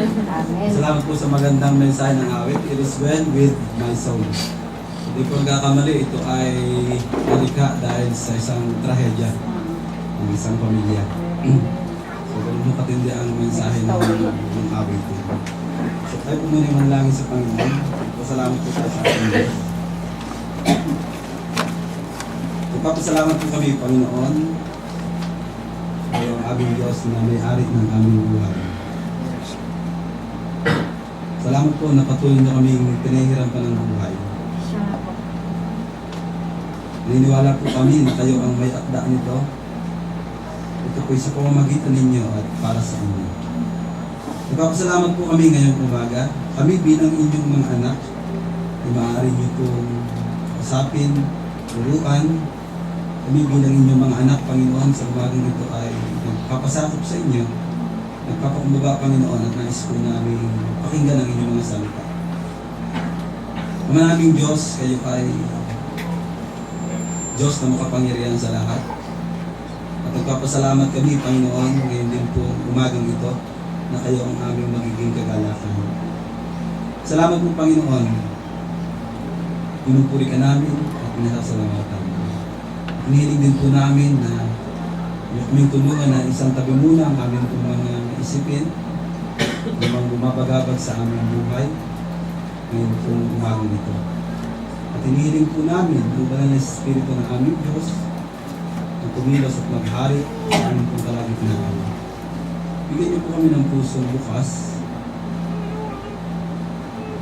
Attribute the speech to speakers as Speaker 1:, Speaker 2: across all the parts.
Speaker 1: Amen.
Speaker 2: Salamat po sa magandang mensahe ng awit. It is well with my soul. Hindi ko nagkakamali, ito ay nalikha dahil sa isang trahedya ng isang pamilya. So, ganun mo katindi ang mensahe ng awit. So, tayo po muna yung manalangin sa Panginoon. Pasalamat po tayo sa ating Diyos. Magpapasalamat po kami, Panginoon, ay ang aming Diyos na may-ari ng aming buhay. Salamat po na patuloy na kaming pinahiram pa ng buhay. Naniniwala po kami na kayo ang may akda nito. Ito po sa pamamagitan ninyo at para sa inyo. Nagpapasalamat po kami ngayong umaga. Kami bilang inyong mga anak, ay maaari niyo itong usapin, turuan. Kami bilang inyong mga anak, Panginoon, sa umagang ito ay nagpapasakop sa inyo. Nagpapakumbaga, Panginoon, at nais po namin pakinggan ang inyong mga salita. Ama naming Diyos, kayo ay Diyos na makapangyarihan sa lahat. At nagpapasalamat kami, Panginoon, ngayon din po umagang ito, na kayo ang aming magiging kagalakan. Salamat po, Panginoon. Pinupuri ka namin at pinasasalamatan. Hinihiling din po namin na kaming tulungan na isang tabi muna ang aming mga isipin, namang bumabagabag sa aming buhay, ngayon po umagang ito. At hinihiling po namin ang banal na Espiritu ng aming Diyos na tumilos at maghari sa aming pong kalagitnaan. Bigyan niyo po kami ng pusong bukas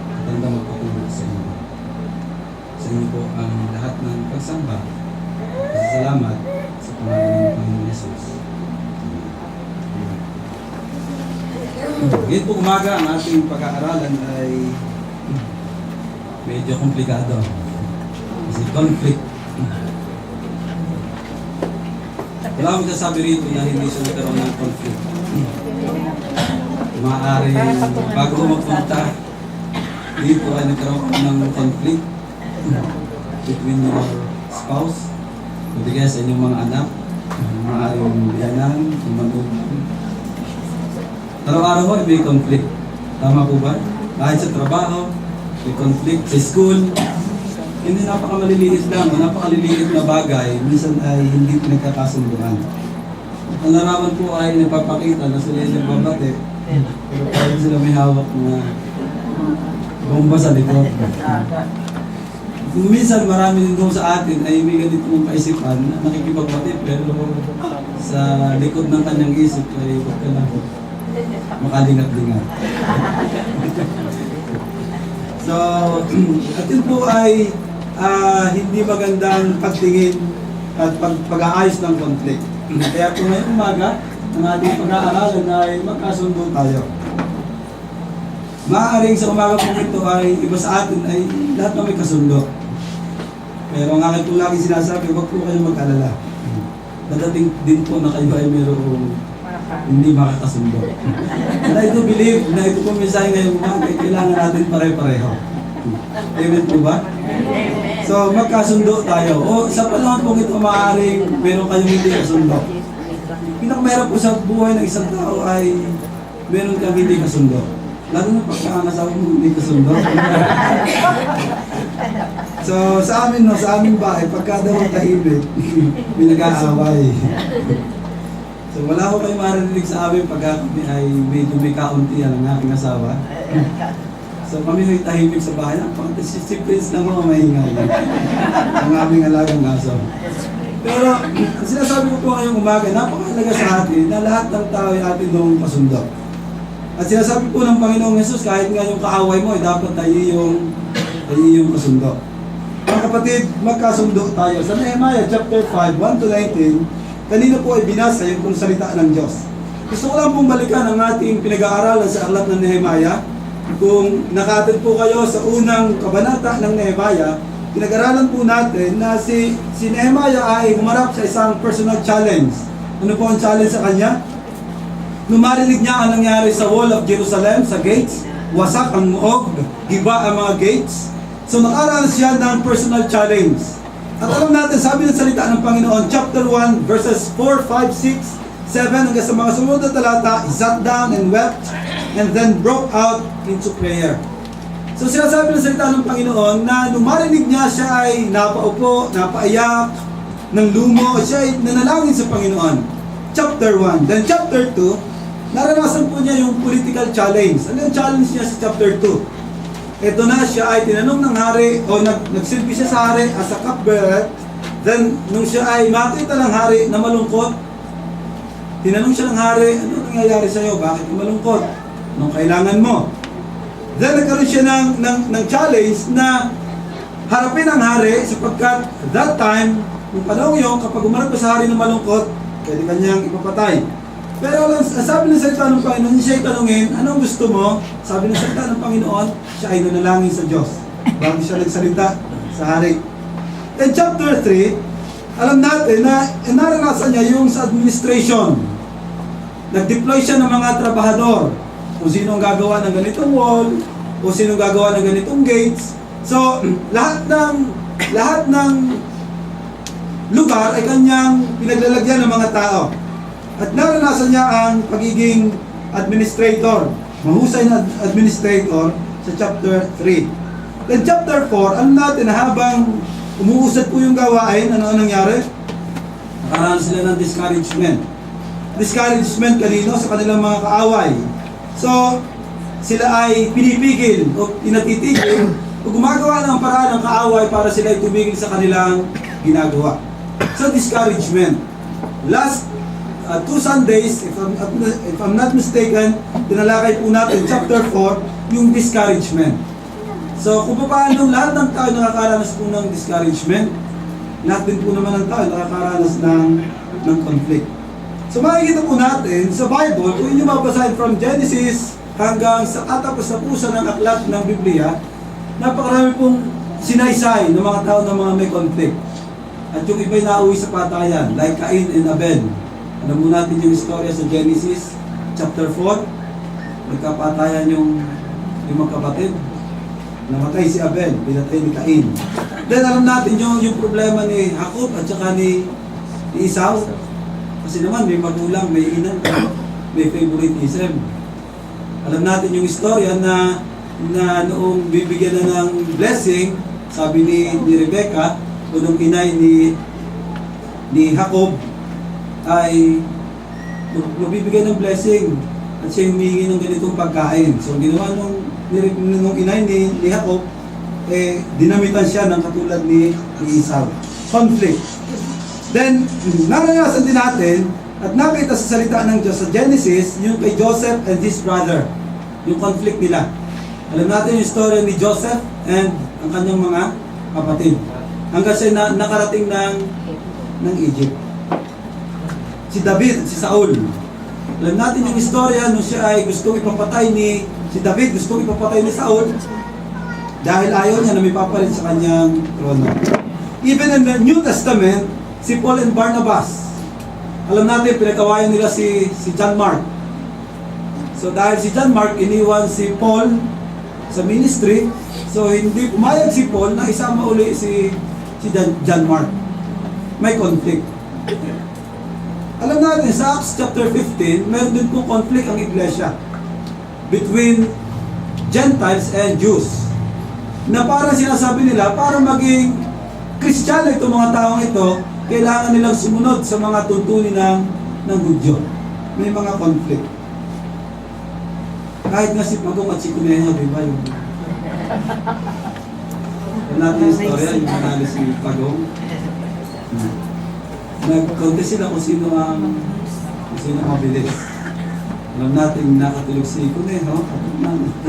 Speaker 2: at hanggang magpatulog sa inyo. Sa inyo po ang lahat ng pagsamba. Salamat sa pangalan ng Panginoon Jesus. Ngayon po umaga, ang ating pag-aaralan ay medyo komplikado. Kasi conflict. Wala akong sasabi rito na hindi siya nagkaroon ng conflict. Maaari bago magpunta, dito ay nagkaroon ng conflict between your spouse, matigay sa inyong mga anak, maaaring biyanan, manugang. Araw-araw ay may conflict. Tama po ba? Kahit sa trabaho, may conflict. Sa school, hindi napakamaliliit lang, napakaliliit na bagay, minsan ay hindi pinagkakasunduan. Ang larawan po ay nagpapakita na sila yung nagbabate, pero parang sila may hawak na bomba sa likod. Kung minsan marami din doon sa atin ay may ganito mong kaisipan na nakikipagbati pero sa likod ng kanyang isip ay huwag ka lang makalingat-lingat. So, at yun po ay hindi magandang pagtingin at pag-aayos ng conflict. Kaya kung ngayong umaga, ang ating pag-aaralan ay magkasundo tayo. Maaaring sa umaga po ito ay iba sa atin ay lahat na may kasundo. Pero ang akin po lagi sinasabi, huwag po kayo mag-alala. Dadating din po na kayo ay mayroong hindi makakasundo. And I do believe na ito po mensahe ngayong umaga ay kailangan natin pare-pareho. Amen po ba? So magkasundo tayo. O sa panahon po ito maaaring meron kayong hindi kasundo. Pinakamahirap po sa buhay ng isang tao ay meron kang hindi kasundo. Lalo na pagkakasawa mo hindi kasundo. So sa amin, no, sa aming bahay, pagka daw ang tahimik, may nag-aaway. So wala ko kayo maririnig sa amin pagka kami ay medyo may kauntihan ang aking asawa. So kami may tahimik sa bahay. Si Prince lang ako maingay. Ang aming alagang aso. Pero sinasabi ko po ngayong umaga, napakahalaga sa atin na lahat ng tao ay atin doong kasundo. At sinasabi po ng Panginoong Jesus, kahit nga yung kaaway mo, ay dapat tayo yung kasundo. Mga kapatid, magkasundo tayo. Sa Nehemiah chapter 5, 1-19, kanina po ay binasa yung kung salita ng Diyos. Gusto ko lang pong balikan ang ating pinag-aaralan sa aklat ng Nehemiah. Kung nakatid po kayo sa unang kabanata ng Nehemiah, pinag-aralan po natin na si Nehemiah ay humarap sa isang personal challenge. Ano po ang challenge sa kanya? Nung marinig niya ang nangyari sa wall of Jerusalem, sa gates, wasak ang muog, giba ang mga gates. So nakaranas siya ng personal challenge. At alam natin, sabi ng salita ng Panginoon, chapter 1, verses 4, 5, 6, 7, hanggang sa mga sumunod na talata, he sat down and wept and then broke out into prayer. So sinasabi ng salita ng Panginoon na nung marinig niya, siya ay napaupo, napaiyak, ng lumo, siya ay nanalangin sa Panginoon. Chapter 1. Then chapter 2, naranasan po niya yung political challenge. Ano yung challenge niya sa chapter 2? Ito na, siya ay tinanong ng hari, o nagsilbi siya sa hari as a cupbearer. Then, nung siya ay makita ng hari na malungkot, tinanong siya ng hari, ano nangyayari sa'yo? Bakit ka malungkot? Anong kailangan mo? Then nagkaroon siya ng challenge na harapin ang hari sapagkat that time, yung panahon yun, kapag umarap pa sa hari na malungkot, pwede kanyang ipapatay. Pero sabi ng salita ng Panginoon, siya ay tanungin, anong gusto mo? Sabi ng salita ng Panginoon, siya ay nanalangin sa Diyos bago siya nagsalita sa hari. Then chapter 3, alam natin na naranasan niya yung sa administration. Nag-deploy siya ng mga trabahador. Kung sino ang gagawa ng ganitong wall, o sino ang gagawa ng ganitong gates. So, lahat ng lugar ay kanyang pinaglalagyan ng mga tao. At naranasan niya ang pagiging administrator, mahusay na administrator sa chapter 3. Then chapter 4, alam natin na habang umuusad po yung gawain, ano ang nangyari? Nakaranas sila ng discouragement. Discouragement kanino? Sa kanilang mga kaaway. So, sila ay pinipigil o pinatitigil o gumagawa ng paraan ng kaaway para sila ay tumigil sa kanilang ginagawa. So, discouragement. Last 2 Sundays, if I'm not mistaken, tinalakay po natin, chapter 4, yung discouragement. So, kung paano lahat ng tao nakakaranas po ng discouragement, lahat din po naman ng tao nakakaranas ng conflict. So makikita po natin sa Bible, kung inyo mabasahin from Genesis hanggang sa katapos-tapusan ng aklat ng Biblia, napakarami pong sinaysay ng mga tao ng mga may conflict. At yung iba'y nauwi sa patayan, like Cain and Abel. Alam mo natin yung istorya sa Genesis chapter 4, nagkapatayan yung magkapatid. Namatay si Abel, pinatay ni Cain. Then alam natin yung problema ni Jacob at saka ni Esau. Kasi naman may magulang, may ina, may favoritism. Alam natin yung istorya na noong bibigyan na ng blessing, sabi ni Rebecca, o nung inay ni Jacob, ay mabibigyan ng blessing at siya humingi ng ganitong pagkain. So ginawa nung inay ni Jacob, dinamitan siya ng katulad ni Esau. Conflict. Then, naranasan din natin at nakita sa salita ng Diyos sa Genesis, yung kay Joseph and his brother, yung conflict nila. Alam natin yung story ni Joseph and ang kanyang mga kapatid. Hanggang siya nakarating ng Egypt. Si David, si Saul. Alam natin yung istorya nung siya ay gustong ipapatay si David gustong ipapatay ni Saul dahil ayaw niya na may papalit sa kanyang trono. Even in the New Testament, si Paul and Barnabas, alam natin, pinag-awayan nila si John Mark. So dahil si John Mark, iniwan si Paul sa ministry, so hindi pumayag si Paul na isama uli si John Mark. May conflict. Alam natin, sa Acts chapter 15, meron din po conflict ang iglesia between Gentiles and Jews. Na parang sinasabi nila, para maging Kristiyano itong mga taong ito, kailangan nilang sumunod sa mga tuntunin ng Hudyo. May mga conflict. Kahit nga si Pagong at si Kuneho, di ba? Yung natin yung istorya, yung nanalo si Pagong. Nag-contest sila kung sino mabilis. Alam natin, nakatulog si Kuneho, at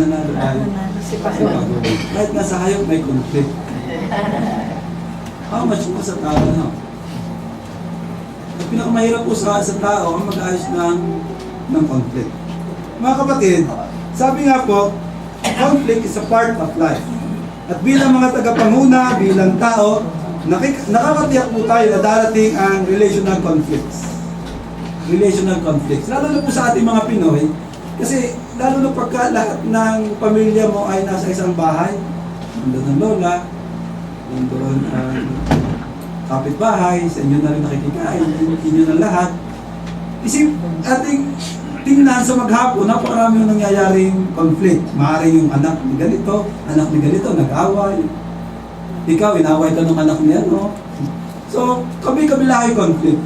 Speaker 2: nanalo tayo si Pagong. Kahit nga sa hayop, may conflict. How much mo sa tao, no? At pinakamahirap po sa tao ang mag-ayos ng conflict. Mga kapatid, sabi nga po, conflict is a part of life. At bilang mga tagapanguna, bilang tao, nakakatiyak po tayo na darating ang relational conflicts. Relational conflicts. Lalo na po sa ating mga Pinoy, kasi lalo na pagka lahat ng pamilya mo ay nasa isang bahay, nandun ang lola, nandun ang kapitbahay, sa inyo na rin nakikikain, inyo na lahat. Isip, ating tingnan sa maghapon, napakarami yung nangyayaring conflict. Maaaring yung anak ni ganito, nag-away. Ikaw, inaway ka ng anak niya, no? So, kami-kabilahay conflict.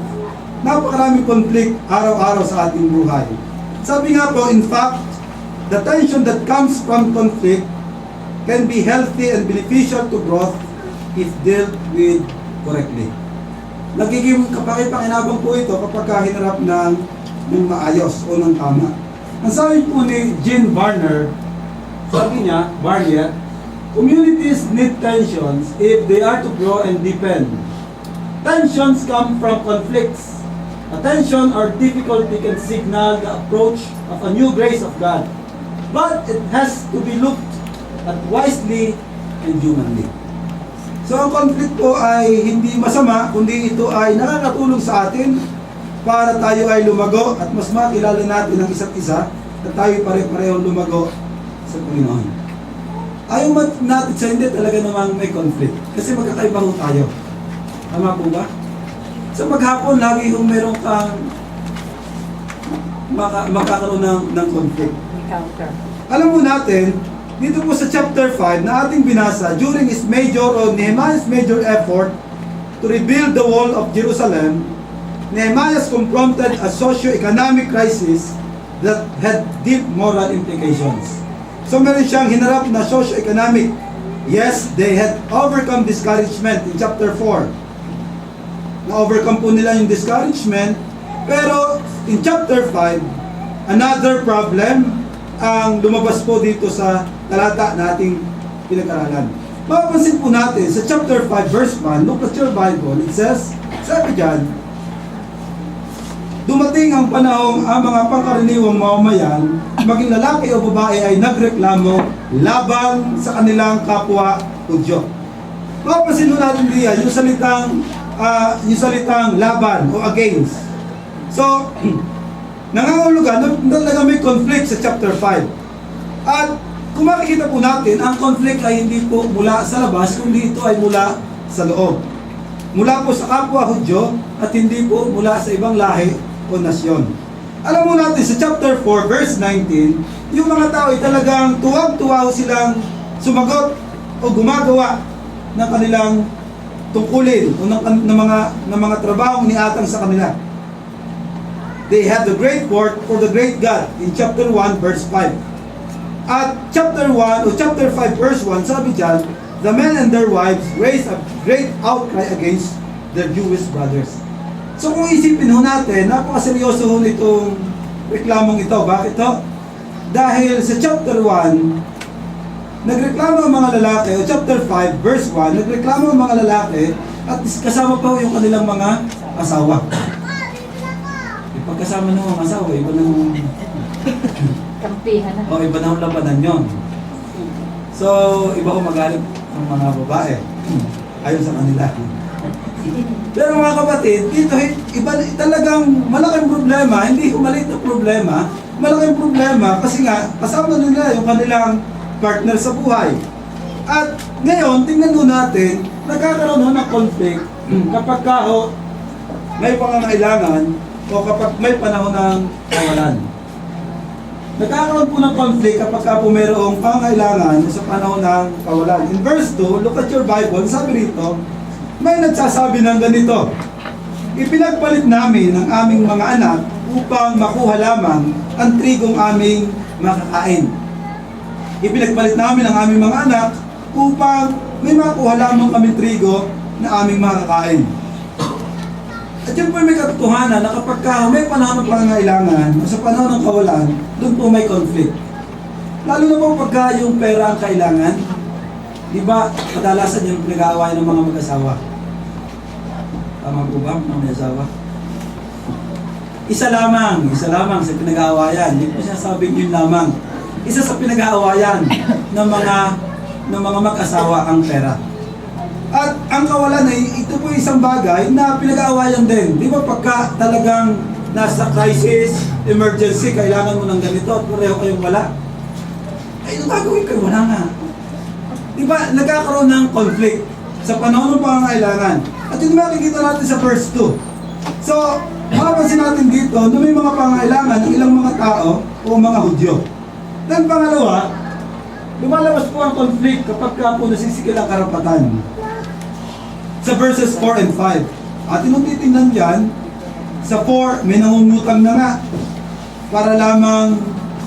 Speaker 2: Napakaraming conflict araw-araw sa ating buhay. Sabi nga po, in fact, the tension that comes from conflict can be healthy and beneficial to growth if dealt with correctly. Nagiging kapakipakinabang po ito kapag hinarap ng maayos o ng tama. Ang sabi po ni Jean Barner, sabi niya, Barnier, communities need tensions if they are to grow and deepen. Tensions come from conflicts. A tension or difficulty can signal the approach of a new grace of God. But it has to be looked at wisely and humanly. So ang conflict po ay hindi masama, kundi ito ay nakakatulong sa atin para tayo ay lumago at mas makilala natin ang isa't isa at tayo pare-parehong lumago sa Panginoon. Ayaw natin sa hindi talaga namang may conflict kasi magkakaiba ho tayo. Tama po ba? Sa maghapon, lagi kung meron kang magkakaroon ng conflict. Alam mo natin, dito po sa chapter 5 na ating binasa, during his Nehemiah's major effort to rebuild the wall of Jerusalem, Nehemiah confronted a socio-economic crisis that had deep moral implications. So meron siyang hinarap na socio-economic. Yes, they had overcome discouragement in chapter 4. Na-overcome po nila yung discouragement. Pero in chapter 5, another problem ang lumabas po dito sa talata na ating pinag-aralan. Mapapansin po natin sa chapter 5 verse 1, look at your Bible, it says, sabi dyan, dumating ang panahong ang mga pangkaraniwang mamamayan, maging lalaki o babae ay nagreklamo laban sa kanilang kapwa Hudyo. Mapapansin po natin diyan yung salitang laban o against. So, nangangulugan na talaga may conflict sa chapter 5. At kung makikita po natin, ang conflict ay hindi po mula sa labas, kundi ito ay mula sa loob. Mula po sa kapwa Hudyo at hindi po mula sa ibang lahi o nasyon. Alam mo natin sa chapter 4 verse 19, yung mga tao ay talagang tuwag-tuwa silang sumagot o gumagawa ng kanilang tungkulin o ng mga trabaho niatang sa kanila. They have the great work for the great God in chapter 1 verse 5. At chapter 1 o chapter 5 verse 1, sabi dyan, the men and their wives raised a great outcry against their Jewish brothers. So kung isipin ho natin, napakaseryoso ho nitong reklamong ito. Bakit ho? Dahil sa chapter 1, nagreklamo ang mga lalaki, o chapter 5, verse 1, nagreklamo ang mga lalaki at kasama pa yung kanilang mga asawa. Pagkasama ng mga asawa, iba na
Speaker 1: kampihan na.
Speaker 2: O iba na labanan yun. So, iba ko magalit ang mga babae. Ayon sa kanila. Pero mga kapatid, dito iba talagang malaking problema, hindi maliit na problema, malaking problema kasi nga kasama nila yung kanilang partner sa buhay. At ngayon, tingnan mo natin, nagkakaroon ng conflict kapag may pangangailangan o kapag may panahon ng kawalan. Nagkakaroon po ng conflict kapag po mayroong pangangailangan sa panahon ng kawalan. In verse 2, look at your Bible, sabi rito, may nagsasabi ng ganito, ipinagpalit namin ang aming mga anak upang makuha lamang ang trigong aming makakain. Ipinagpalit namin ang aming mga anak upang may makuha lamang kami trigo na aming makakain. At yun po may katotohanan na kapag may panahon ng pangangailangan o sa panahon ng kawalan, doon po may conflict. Lalo na po pagka yung pera ang kailangan, di ba, kadalasan yung pinag-aawayan ng mga mag-asawa. Tama po ba, mga mag-asawa? Isa lamang sa pinag-aawayan. Hindi po siya sabing yun lamang. Isa sa pinag-aawayan ng mga mag-asawa ang pera. At ang kawalan ay ito po isang bagay na pinag-aawayan din. Di ba pagka talagang nasa crisis, emergency, kailangan mo ng ganito at pareho kayong wala? Ay, ano gagawin kayo? Wala nga. Di ba nagkakaroon ng conflict sa panahon ng pangangailangan? At yun makikita natin sa verse 2. So, Mapapansin natin dito na may mga pangailangan ng ilang mga tao o mga Hudyo. Then pangalawa, lumalabas po ang conflict kapag ka po nasisikil ang karapatan. Sa verses 4 and 5. At yung titingnan dyan, sa 4, may nangungutang na nga para lamang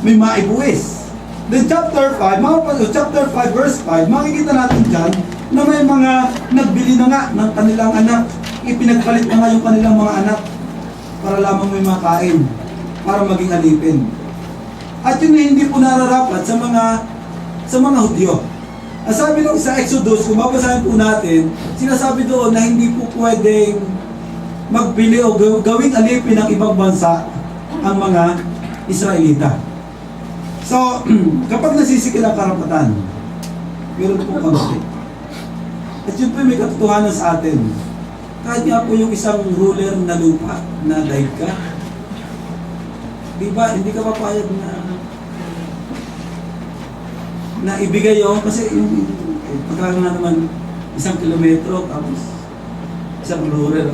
Speaker 2: may maibuwis. Then chapter 5, chapter 5 verse 5, makikita natin dyan na may mga nagbili na nga ng kanilang anak. Ipinagpalit na nga yung kanilang mga anak para lamang may makain, para maging alipin. At yun na hindi po nararapat sa mga Hudyo. Ang sabi nung sa Exodus, kung mabasahin po natin, sinasabi doon na hindi po pwedeng magbili o gawing alipin ng ibang bansa ang mga Israelita. So, kapag nasisikil ang karapatan, meron po conflict. At yun po may katotohanan sa atin. Kahit nga po yung isang ruler na lupa, na daig ka, di ba, hindi ka papayag na ibigay yun kasi yung pagkakaroon na naman 1 kilometro tapos isang ruler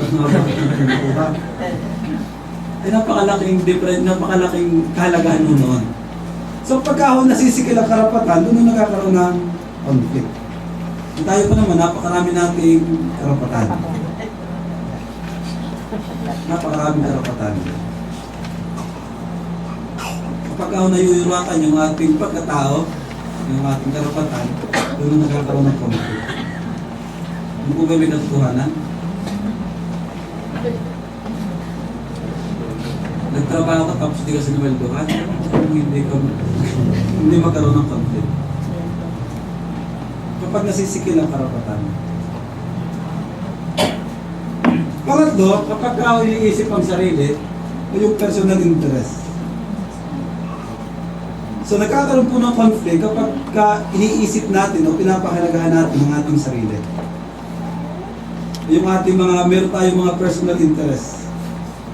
Speaker 2: ay napakalaking different, napakalaking kahalagahan mo noon. So pagka ako nasisikil ang karapatan, doon na nagkakaroon ng conflict. At tayo pa naman, napakarami nating karapatan. Napakaraming karapatan. Kapag ako nayuyurakan yung ating pagkatao, yung ating karapatan, doon na nagkakaroon ng conflict. Ano po ba may katotohanan? Nagtrabaho ka tapos hindi ka sinweldohan, hindi magkaroon ng conflict. Kapag nasisikil ang karapatan. Pangatlo, kapag ka iniisip ang sarili, o yung personal interest. So nagkakaroon po ng conflict kapag iniisip natin o pinapahalagahan natin ang ating sarili. Yung ating meron tayong mga personal interest.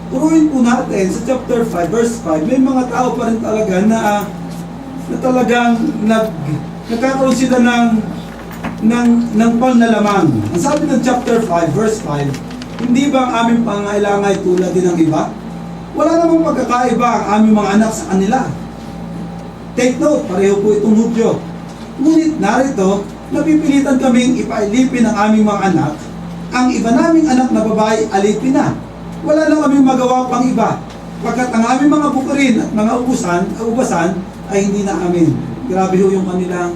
Speaker 2: Turuin po natin sa chapter 5, verse 5, may mga tao pa rin talaga na talagang nagkakaroon sila ng panlalamang. Ang sabi ng chapter 5, verse 5, hindi ba ang aming pangailangan ay tulad din ng iba? Wala namang pagkakaiba ang aming mga anak sa kanila. Take note, pareho po itong Hudyo. Ngunit narito, napipilitan kaming ipailipin ang aming mga anak. Ang iba naming anak na babae, alipin na. Wala lang kaming magawa pang iba. Pagkat ang aming mga bukirin at mga ubasan ay hindi na amin. Grabe ho yung kanilang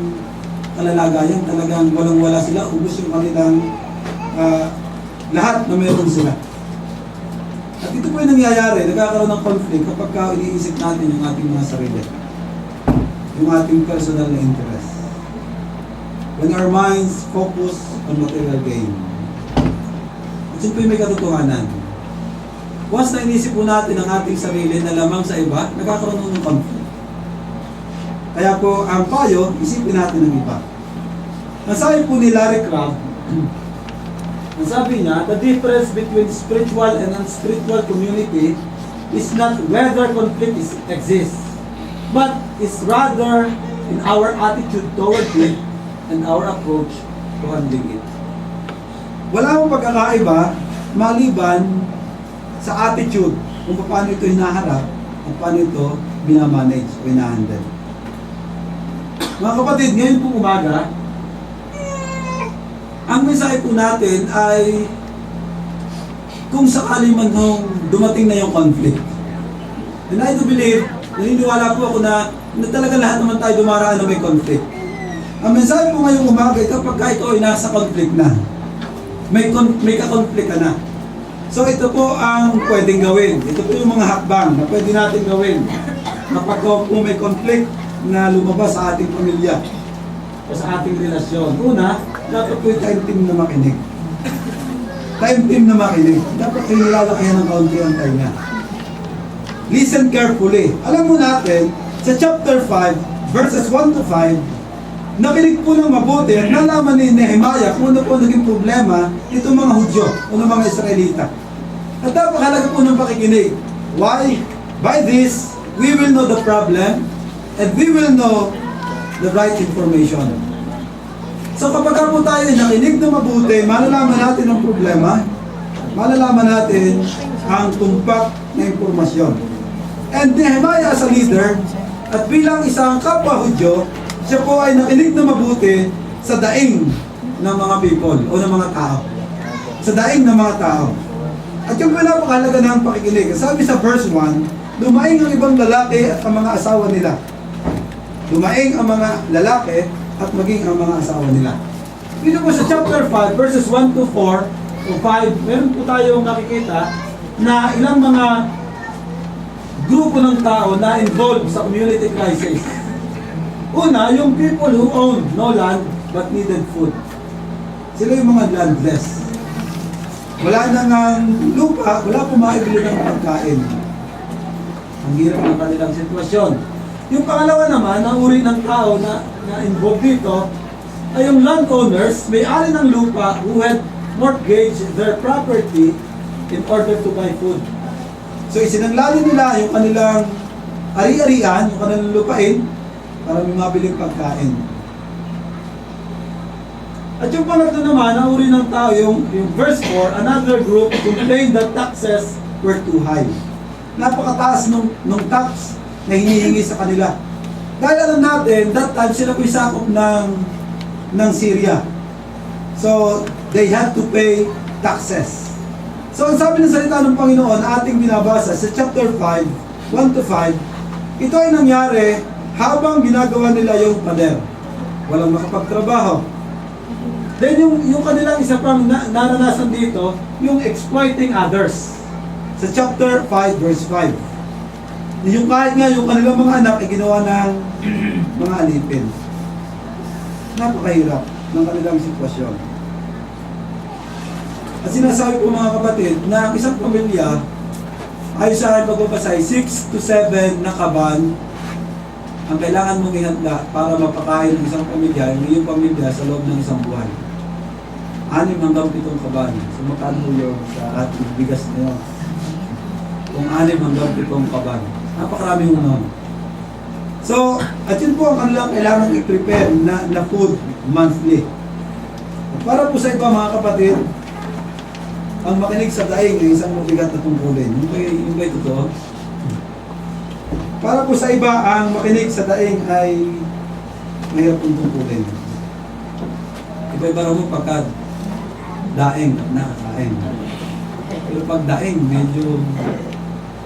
Speaker 2: kalalagayan. Talagang walang-wala sila. Ubus yung kanilang lahat na meron sila. At ito po yung nangyayari. Nagkakaroon ng conflict kapag iniisip natin yung ating mga sarili. Yung ating personal na interest. When our minds focus on material gain. At yun po yung may katotohanan. Once na inisip po natin ang ating sarili na lamang sa iba, nagkakaroon ng conflict. Kaya po, ang payo, isipin natin ng iba. Nasabi po ni Larry Crabb, ang sabi niya, the difference between spiritual and unspiritual community is not whether conflict exists, but is rather in our attitude toward it and our approach to handling it. Wala akong pagkakaiba maliban sa attitude kung paano ito hinaharap at paano ito binamanage o hinahandle. Mga kapatid, ngayon po umaga, ang mensahe po natin ay kung sakali man dumating na yung conflict. And I do believe, naniniwala po ako na talaga lahat naman tayo dumaraan na may conflict. Ang mensahe po ngayong umaga ay kapag ikaw ay nasa conflict na, may ka-conflict ka na. So ito po ang pwedeng gawin. Ito po yung mga hakbang na pwede natin gawin kapag po may conflict na lumabas sa ating pamilya o sa ating relasyon. Una, dapat po yung time-team na makinig. Time-team na makinig. Dapat kayo nilalakayan ng kaunti ang time niya. Listen carefully. Alam mo natin, sa chapter 5, verses 1 to 5, nakinig po ng mabuti at nalaman ni Nehemiah kung ano po naging problema itong mga Hudyo o ng mga Israelita. At napakalaga po ng pakikinig. Why? By this, we will know the problem and we will know the right information. So kapag po tayo nakinig na mabuti, malalaman natin ang problema, malalaman natin ang tumpak na impormasyon. And Nehemiah as a leader, at bilang isang kapwa Hudyo, siya po ay nakinig na mabuti sa daing ng mga people o ng mga tao. Sa daing ng mga tao. At yung pinapakahalaga ng pakikinig, sabi sa verse 1, lumaing ang ibang lalaki at ang mga asawa nila. Lumaing ang mga lalaki at maging ang mga asawa nila. Dito po sa chapter 5, verses 1 to 4 o 5, meron po tayong nakikita na ilang mga grupo ng tao na involved sa community crisis. Una, yung people who owned no land but needed food. Sila yung mga landless. Wala nang lupa, wala po maibili ng pagkain. Ang hirap ng kanilang sitwasyon. Yung pangalawa naman, ang uri ng tao na involved dito, ay yung landowners, may-ari ng lupa who had mortgaged their property in order to buy food. So isinanglalo nila yung kanilang ari-arian, yung kanilang lupain, para may mabiling pagkain. At yung pangatlo naman, ang uri ng tao, yung verse 4, another group complained that taxes were too high. Napakataas nung tax na hinihingi sa kanila. Dahil alam natin, that time sila po'y sakop ng Syria. So, they had to pay taxes. So, ang sabi ng salita ng Panginoon, ating binabasa sa chapter 5, 1 to 5, ito ay nangyari habang ginagawa nila yung pader. Walang makapagtrabaho. Then yung kanilang isa pang naranasan dito, yung exploiting others. Sa chapter 5, verse 5. Yung kahit nga yung kanilang mga anak ay ginawa ng mga alipin. Napakahirap ng kanilang sitwasyon. At sinasabi ko mga kapatid na ang isang pamilya ay sa aking pagbabasay 6 to 7 na kaban ang kailangan mong ihanda para mapakain ng isang pamilya, ng iyong pamilya sa loob ng isang buhay. 6 hanggang 7 kaban. So magkano yung sa ating bigas na yun? Kung 6 hanggang 7 kaban. Napakarami mo nun. So, at yun po ang kanilang kailangan i-prepare na food monthly. At para po sa iba mga kapatid, ang makinig sa daing ay isang mabigat na tungkulin. Yung ba'y totoo? Para po sa iba, ang makinig sa daing ay mahirap pong tungkulin. Iba-iba raw mo pagka daing at nakakain. Pero pag daing, medyo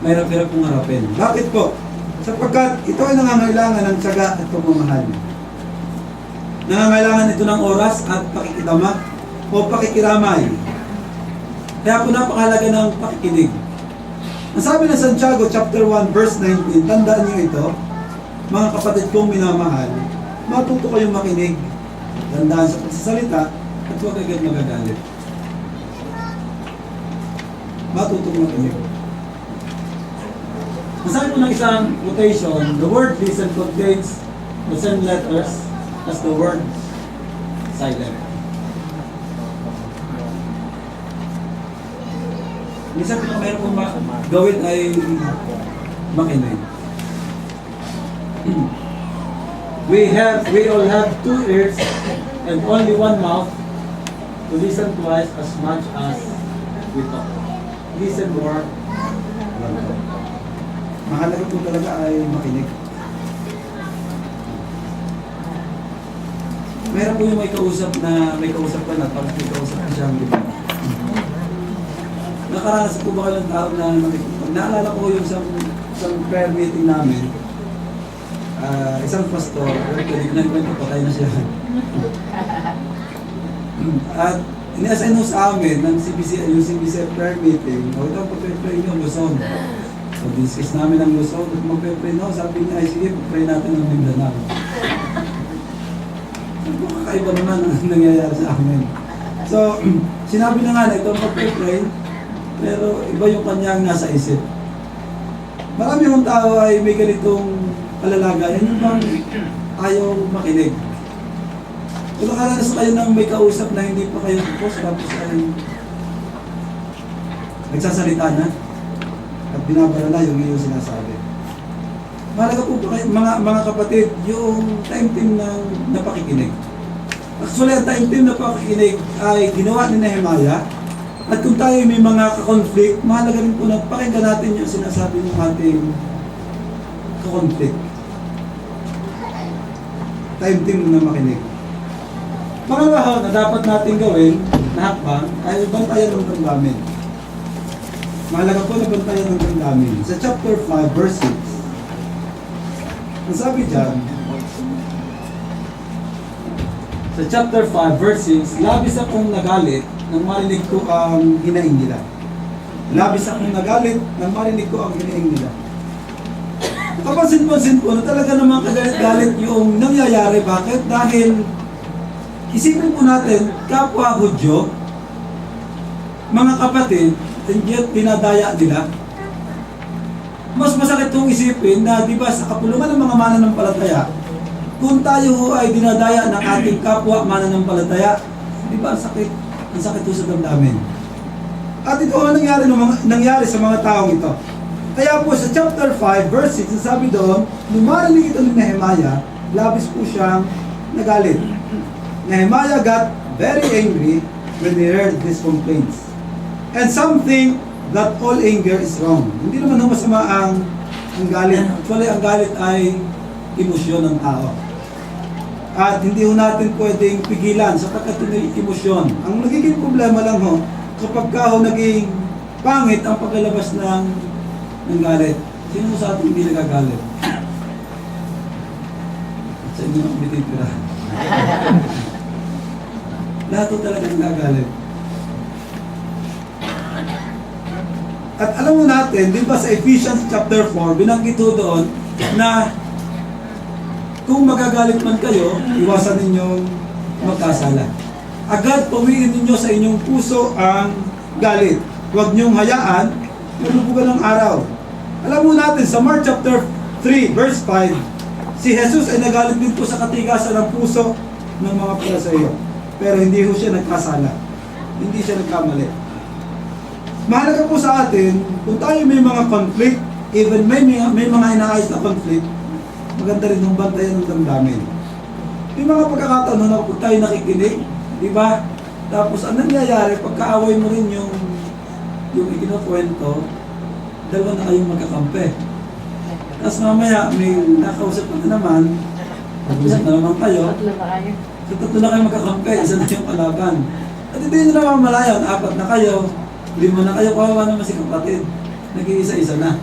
Speaker 2: mahirap-hirap pong harapin. Bakit po? Sapagkat ito ay nangangailangan ng tiyaga at pagmamahal. Nangangailangan ito ng oras at pakikitama o pakikiramay. Kaya po napakahalaga ng pakikinig. Ang sabi ng Santiago chapter 1 verse 19, tandaan niyo ito, mga kapatid kong minamahal, matuto kayong makinig, tandaan sa pagsasalita, at huwag agad magagalit. Matuto makinig. Ang sabi po ng isang quotation, the word listen contains the same letters as the word silent. Minsan kung mayroon pong gawin ay makinig. We all have 2 ears and only 1 mouth to listen twice as much as we talk. Listen more than talk. Mahalaga po talaga ay makinig. Meron po yung may kausap ka na pag may kausap na siya ang liban. Nakaranas po ba kayo ng tao na nakikita? Naalala ko yung isang prayer meeting namin. Isang pastor, nagkwento patay na siya. At ini-assign mo sa amin ng yung CBC prayer meeting. O ito ang pag-pray nyo, Luzon. So discuss namin ang Luzon. At mag-pray no, sabi niya, ay sige, pag-pray natin ng Mindanao. So kakaiba naman ang nangyayari sa amin. So, sinabi na nga na ito ang pag-pray, pero iba yung kanyang nasa isip. Marami yung tao ay may ganitong kalalaga. Yan yung bang ayaw makinig. Kung nakaranas kayo ng may kausap na hindi pa kayo post, tapos ay nagsasalita na at binabarala yung iyong sinasabi. Mahalaga po ba kayo, mga kapatid, yung time team na pakikinig. Actually, ang time team na pakikinig ay ginawa ni Nehemiah At kung tayo may mga ka-conflict, mahalaga rin po na pakinggan natin yung sinasabi ng ating ka-conflict. Time team na makinig. Pangalawa na dapat natin gawin na hakbang ay bantayan ng damdamin. Mahalaga po na bantayan ng damdamin. Sa chapter 5, verse 6, ang sabi dyan, sa chapter 5, verse 6, labis akong nagalit nang marinig ko ang hinaing nila. Labis akong nagalit nang marinig ko ang hinaing nila. Kapansin-pansin po na talaga namang kagalit-galit yung nangyayari. Bakit? Dahil isipin po natin, kapwa Hudyo, mga kapatid, and yet dinadaya nila. Mas masakit itong isipin na, di ba, sa kapulungan ng mga mananampalataya, kung tayo ho ay dinadaya ng ating kapwa mananampalataya, di ba, ang sakit po sa damdamin. At ito ang nangyari sa mga taong ito. Kaya po sa chapter 5, verse 6, sabi doon, nung marinig ito ni Nehemiah, labis po siyang nagalit. Nehemiah got very angry when he heard these complaints. And some think that all anger is wrong. Hindi naman masama ang galit. Actually, ang galit ay emosyon ng tao. At hindi ho natin pwedeng pigilan sapagkat ito ay emosyon. Ang nagiging problema lang ho, kapag ka ho naging pangit ang paglalabas ng galit. Sino sa ating hindi nagagalit? Sa inyo na kumititira. Lahat ho talaga nagagalit. At alam mo natin, di ba sa Ephesians chapter 4, binanggit ho doon na kung magagalit man kayo, iwasan ninyong magkasala. Agad pawiin ninyo sa inyong puso ang galit. Huwag niyong hayaan malubugan ng araw. Alam mo natin, sa Mark chapter 3, verse 5, si Jesus ay nagalit din po sa katigasan ng puso ng mga Pariseo. Pero hindi ho siya nagkasala. Hindi siya nagkamali. Mahalaga po sa atin, kung tayo may mga conflict, even may mga inaayos na conflict, maganda rin yung bantayan ng damdamin. May mga pagkakataon na kung tayo nakikinig, di ba? Tapos ang nangyayari, pagkaaway mo rin yung ikinukwento, dalawa na kayong magkakampi. Tapos mamaya, may nakausap na naman, pag-usap na naman kayo, so tatlo na kayo magkakampi, isa na yung kalaban. At hindi nyo naman malayan, 4 na kayo, 5 na kayo, kawawa naman si kapatid. Nag-iisa-isa na.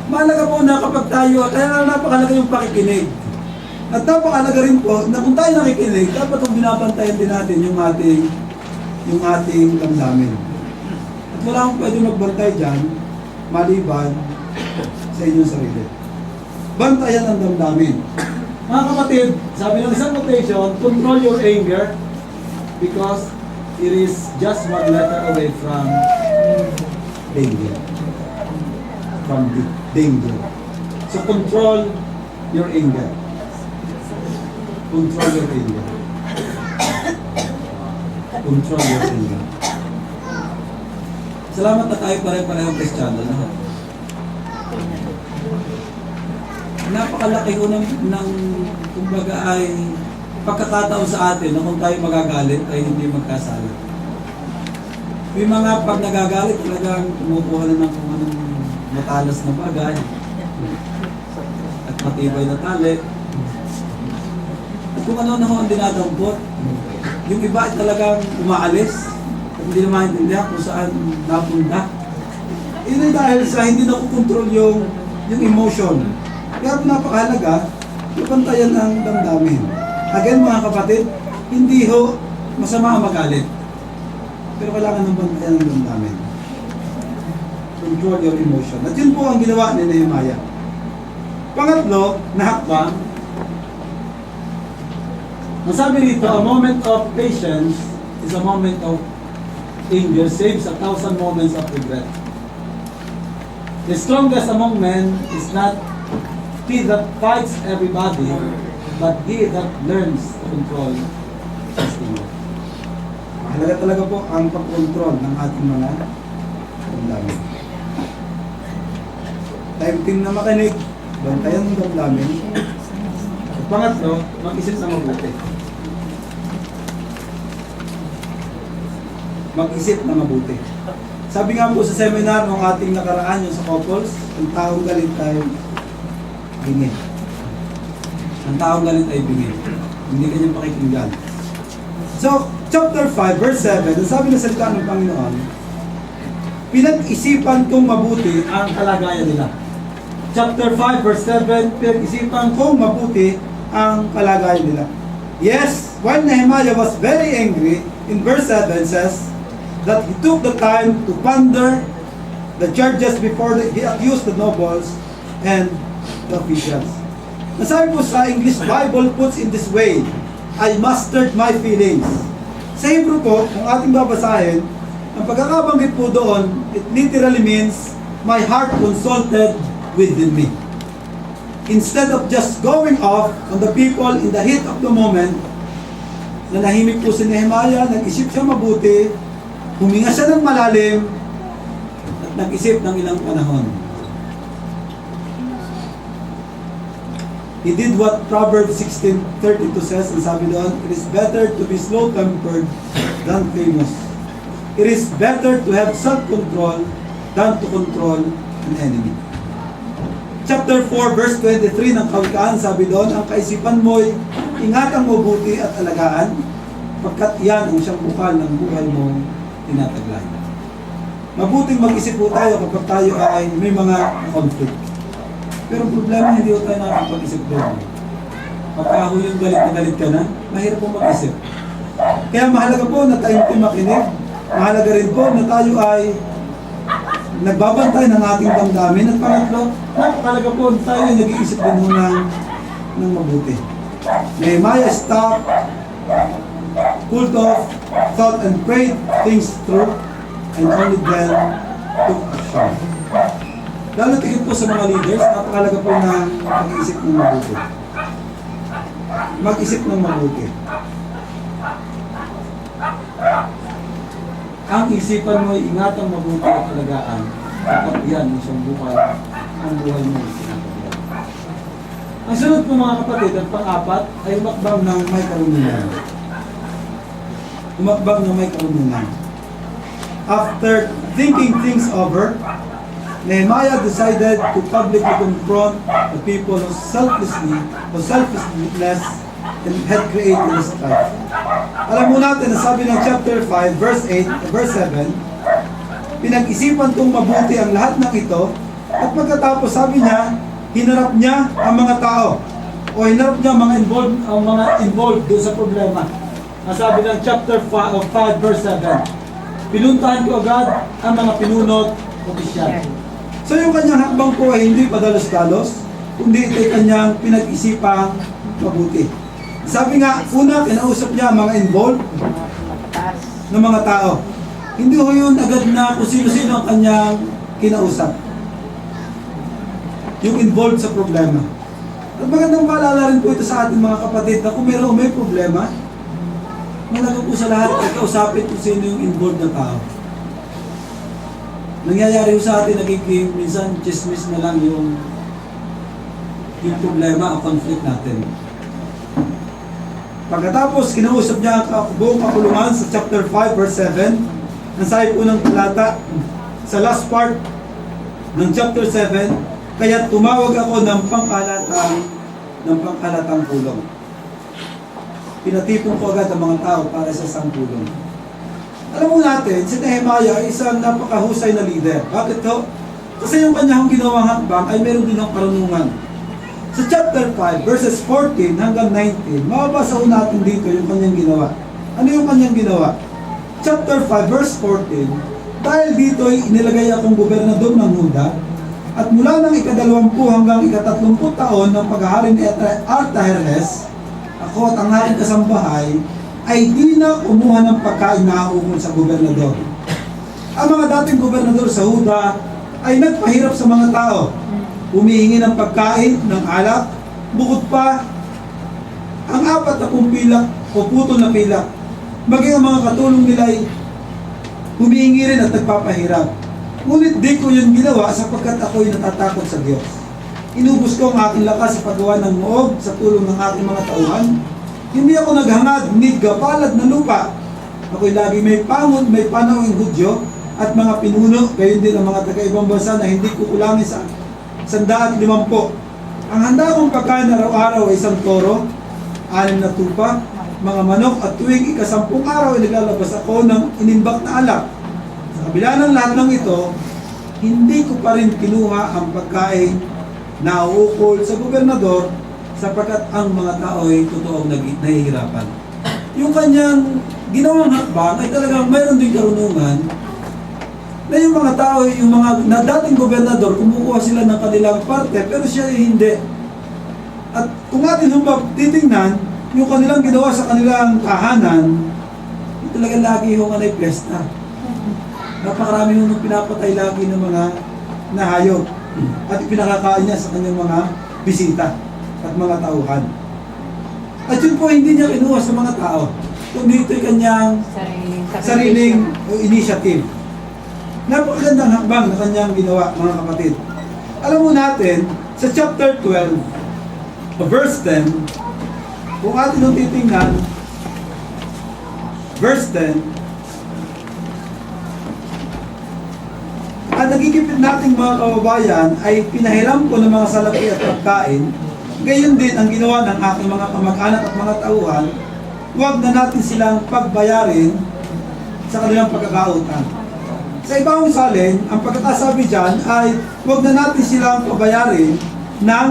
Speaker 2: Mahalaga po na kapag tayo, kaya napakalaga yung pakikinig. At napakalaga rin po na kung tayo nakikinig, dapat kung binabantayan din natin yung ating damdamin. At wala akong pwede magbantay dyan, maliban sa inyong sarili. Bantayan ang damdamin. Mga kapatid, sabi ng isang quotation, control your anger because it is just one letter away from danger. From danger. So control your anger. Control your anger. Control your anger. Salamat na tayo pare-parehong Kristiyano. Napakalaki ko ng kumbaga ay pagkakataon sa atin na kung tayo magagalit ay hindi magkasala. May mga pag nagagalit talagang kumukuha na ng kung anong matalas na bagay at matibay na tali at kung ano na ho ang dinadampot. Yung iba ay talagang umaalis at hindi na maintindihan kung saan napunta. Yun ay dahil sa hindi nakukontrol yung emotion. Kaya napakahalaga ipantayan ang damdamin. Again mga kapatid, hindi ho masama ang magalit. Pero kailangan ng bantayan ng damdamin. Control your emotion. At yun po ang ginawa ni Nehemiah. Pangatlo, na hakbang. Masabi rito, a moment of patience is a moment of anger saves 1,000 moments of regret. The strongest among men is not he that fights everybody, but he that learns to control his anger. Mahalaga talaga po ang pag-control ng ating mga damdamin. Time team na makinig, bantayan ng damdamin. At pangatlo, mag-isip na mabuti. mag-isip na mabuti. Sabi nga po sa seminar ng ating nakaraan yung sa couples, ang taong galit ay bingit. Ang taong galit ay bingit. Hindi kanyang pakikinggan. So, chapter 5, verse 7, ang sabi na salita ng Panginoon, pinag-isipan kong mabuti ang kalagayan nila. Chapter 5, verse 7, pinag-isipan kong mabuti ang kalagayan nila. Yes, while Nehemiah was very angry, in verse 7 says that he took the time to ponder the charges before he accused the nobles and the officials. Nasabi po sa English Bible puts in this way, I mastered my feelings. Sa Hebrew po, kung ating babasahin, ang pagkakabanggit po doon, it literally means, my heart consulted within me. Instead of just going off on the people in the heat of the moment, nanahimik po si Nehemiah, nag-isip siya mabuti, huminga siya ng malalim, at nag-isip ng ilang panahon. He did what Proverbs 16:32 says, and sabi doon, it is better to be slow-tempered than famous. It is better to have self-control than to control an enemy. Chapter 4, verse 23 ng Kawikaan, sabi doon, ang kaisipan mo'y ingatang mabuti at alagaan, pagkat iyan ang siyang bukal ng buhay mo tinataglay. Mabuting mag-isip po tayo kapag tayo ay may mga conflict. Pero problema, hindi ko tayo nakakapag-isip doon. Pagka ako yung galit na galit ka na, mahirap po mag-isip. Kaya mahalaga po na tayo makinig. Mahalaga rin po na tayo ay nagbabantay ng ating damdamin. At pangatlo, napakalaga po na tayo ay nag-iisip din ng mabuti. Nehemiah stopped, cooled off, thought and prayed things through, and only then took action. Lalo tigit po sa mga leaders, napakalaga po na mag-isip ng mabuti. Mag-isip ng mabuti. Ang isipan mo ay ingatang mabuti at alagaan, kapag yan ang siyang buhay, ang buhay mo. Ang sunod po mga kapatid at pang-apat ay umakbang ng may karunungan. Umakbang ng may karunungan. After thinking things over, Nehemiah decided to publicly confront the people who selflessness and had created the strife. Alam mo natin na sabi ng chapter 5, verse 8, verse 7, pinag-isipan kong mabuti ang lahat ng ito, at pagkatapos sabi niya, hinarap niya ang mga tao, o hinarap niya ang mga involved doon sa problema. Nasabi ng chapter 5, verse 7, pinuntahan ko agad ang mga pinunot opisyal. So yung kanyang hakbang po ay hindi padalos-dalos, kundi ito'y kanyang pinag-isipang mabuti. Sabi nga, una, kinausap niya ang mga involved ng mga tao. Hindi ho yun agad na kung sino-sino ang kanyang kinausap. Yung involved sa problema. At magandang maalala rin po ito sa ating mga kapatid na kung may problema, malaga po sa lahat ay kausapin kung sino yung involved na tao. Nangyayari sa atin, nagiging minsan chismis na lang yung problema o conflict natin. Pagkatapos, kinausap niya ang buong kapulungan sa chapter 5, verse 7, ang sabi po ng talata, sa last part ng chapter 7, kaya tumawag ako ng pangkalatang pulong. Pinatipon ko agad ang mga tao para sa isang pulong. Alam mo natin, si Nehemiah ay isang napakahusay na leader. Bakit to? Kasi yung kanyang ginawang hakbang ay meron din ng karunungan. Sa chapter 5, verses 14 hanggang 19, mababasa ko natin dito yung kanyang ginawa. Ano yung kanyang ginawa? Chapter 5, verse 14, dahil dito ay inilagay akong gobernador ng Huda, at mula ng ika-20 hanggang ika-30 taon ng paghahari ni Artahernes, ako at ang aking kasambahay, ay di na kumuha ng pagkain na ukol sa gobernador. Ang mga dating gobernador sa Huda ay nagpahirap sa mga tao. Humihingi ng pagkain, ng alak, bukod pa ang 40 pilak o putol na pilak. Maging ang mga katulong nila ay humihingi rin at nagpapahirap. Ngunit di ko yun ginawa sapagkat ako'y natatakot sa Diyos. Inubos ko ang aking lakas sa paggawa ng noob sa tulong ng aking mga tauhan. Hindi ako naghangad, nid kapalad na lupa, Ako'y lagi may pangod, may panawing Hudyo, at mga pinuno, gayon din ang mga taga-ibang bansa na hindi kukulangin sa 150. Ang handa kong pagkain araw-araw ay isang toro, 6 na tupa, mga manok, at tuwing ika-10 araw ay naglalabas ako ng inimbak na alak. Sa kabila ng lahat ng ito, hindi ko pa rin kinuha ang pagkain na uukol sa gobernador sapagkat ang mga tao ay totoong nahihirapan. Yung kanyang ginawang hakbang ay talagang mayroon din karunungan na yung mga tao, yung mga na dating gobernador, kumukuha sila ng kanilang parte, pero siya ay hindi. At kung atin titingnan, yung kanilang ginawa sa kanilang tahanan, yung talagang lagi yung anay pesta. Napakarami nung pinapatay lagi ng mga nahayop at pinakakain niya sa kanyang mga bisita at mga tauhan. At yun po hindi niya kinuha sa mga tao, kundi ito'y kanyang sariling initiative. Napakagandang hakbang na kanyang ginawa, mga kapatid. Alam mo natin, sa chapter 12, verse 10, kung atin nung titingnan, verse 10, ang nagigipit nating mga kababayan ay pinahiram ko ng mga salapi at pagkain, gayon din ang ginawa ng aking mga kamag-anak at mga tauhan, huwag na natin silang pagbayarin sa kanilang pagkakautang. Sa ibang salin, ang pagkakasabi dyan ay huwag na natin silang pabayarin ng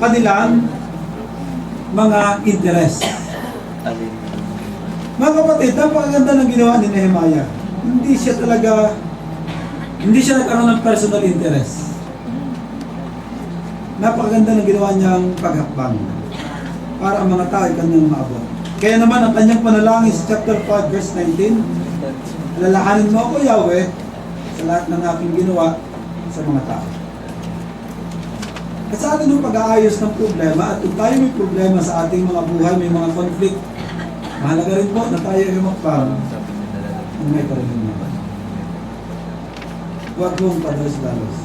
Speaker 2: kanilang mga interest. Mga kapatid, napakaganda ng ginawa ni Nehemiah. Hindi siya nagkaroon ng personal interest. Napakaganda ng ginawa niyang paghakbang para ang mga tao ay kanyang maabot. Kaya naman ang kanyang panalangin sa chapter 5 verse 19, alalahanin mo ako, Yahweh, sa lahat ng aking ginawa sa mga tao. At sa atin yung pag-aayos ng problema, at kung tayo may problema sa ating mga buhay, may mga conflict, mahalaga rin po na tayo ay humakbang ng may karunungan. Huwag mong padalos-dalos.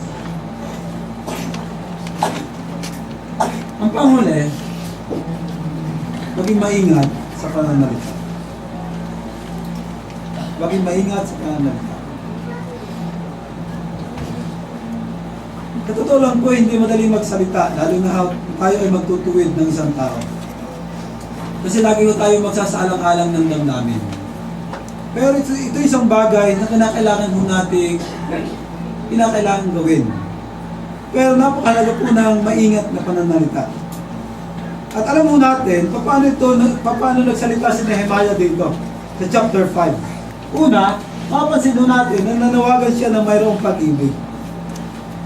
Speaker 2: Ang panghuli, maging maingat sa pananalita. Maging maingat sa pananalita. Katotoo lang po, hindi madaling magsalita, lalo na tayo ay magtutuwid ng isang tao. Kasi lagi ko tayo magsasaalang-alang ng damdamin. Pero ito isang bagay na kinakailangan gawin. Pero napakalaga po ng maingat na pananalita. At alam mo natin, paano nagsalita si Nehemiah dito sa chapter 5. Una, mapapansin natin na nanawagan siya ng mayroong pag-ibig.